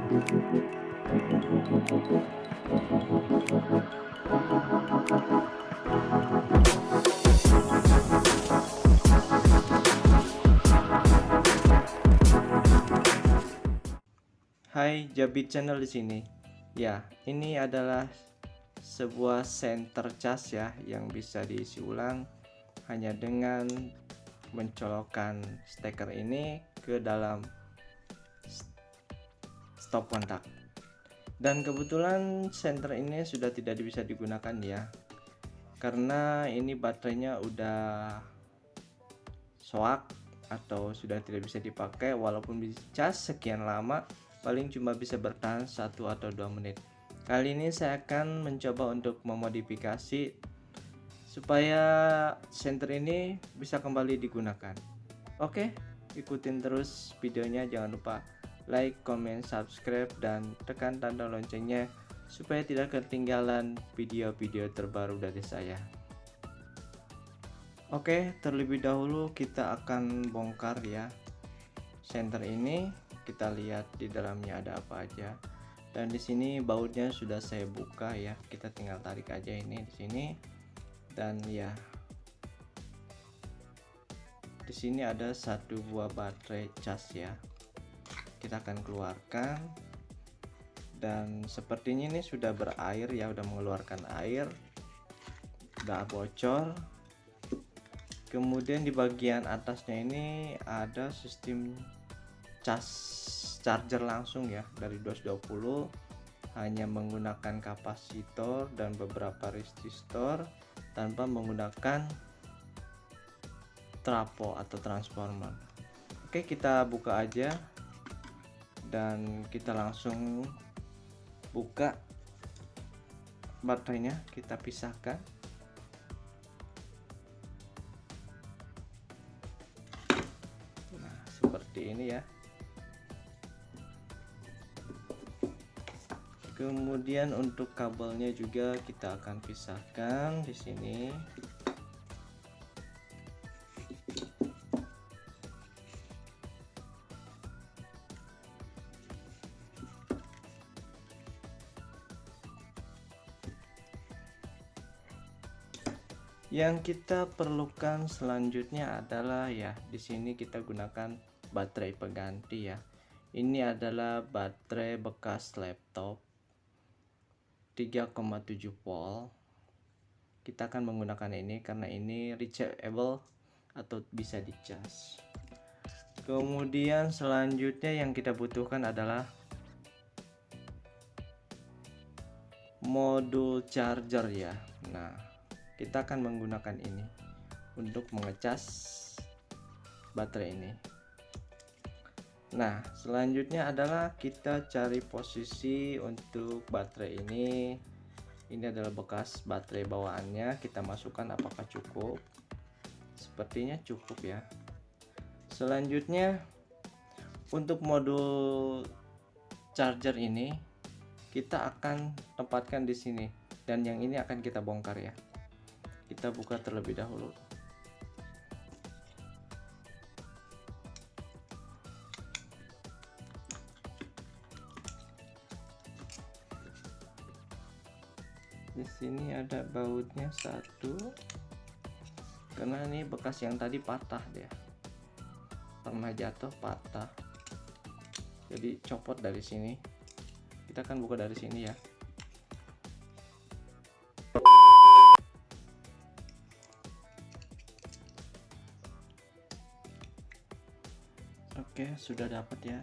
Hai, Jabit Channel di sini. Ya, ini adalah sebuah center cas ya yang bisa diisi ulang hanya dengan mencolokkan steker ini ke dalam stop kontak. Dan kebetulan center ini sudah tidak bisa digunakan ya, karena ini baterainya udah soak atau sudah tidak bisa dipakai. Walaupun dicas sekian lama, paling cuma bisa bertahan 1 atau 2 menit. Kali ini saya akan mencoba untuk memodifikasi supaya senter ini bisa kembali digunakan. Oke, ikutin terus videonya, jangan lupa like, comment, subscribe, dan tekan tanda loncengnya supaya tidak ketinggalan video-video terbaru dari saya. Oke, terlebih dahulu kita akan bongkar ya senter ini. Kita lihat di dalamnya ada apa aja. Dan di sini bautnya sudah saya buka ya. Kita tinggal tarik aja ini di sini. Dan ya, di sini ada satu buah baterai cas ya. Kita akan keluarkan. Dan sepertinya ini sudah berair ya, udah mengeluarkan air. Udah bocor. Kemudian di bagian atasnya ini ada sistem charger langsung ya dari 220, hanya menggunakan kapasitor dan beberapa resistor tanpa menggunakan trafo atau transformer. Oke, kita buka aja dan kita langsung buka baterainya, kita pisahkan. Nah, seperti ini ya. Kemudian untuk kabelnya juga kita akan pisahkan di sini. Yang kita perlukan selanjutnya adalah ya, di sini kita gunakan baterai pengganti ya. Ini adalah baterai bekas laptop 3,7 volt. Kita akan menggunakan ini karena ini rechargeable atau bisa dicas. Kemudian selanjutnya yang kita butuhkan adalah modul charger ya. Nah, kita akan menggunakan ini untuk mengecas baterai ini. Nah, selanjutnya adalah kita cari posisi untuk baterai ini. Ini adalah bekas baterai bawaannya, kita masukkan apakah cukup. Sepertinya cukup ya. Selanjutnya untuk modul charger ini kita akan tempatkan di sini, dan yang ini akan kita bongkar ya. Kita buka terlebih dahulu. Di sini ada bautnya satu, karena ini bekas yang tadi patah dia, pernah jatuh patah, jadi copot dari sini. Kita akan buka dari sini ya. Oke, sudah dapat ya.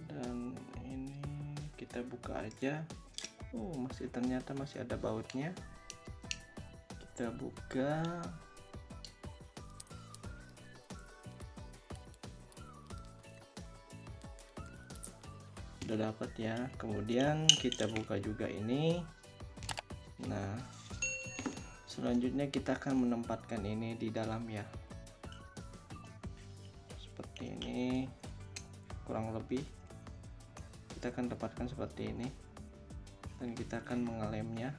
Dan ini kita buka aja. Ternyata masih ada bautnya. Kita buka. Udah dapat ya. Kemudian kita buka juga ini. Nah, selanjutnya kita akan menempatkan ini di dalam ya. Seperti ini. Kurang lebih kita akan tempatkan seperti ini. Dan kita akan mengelemnya.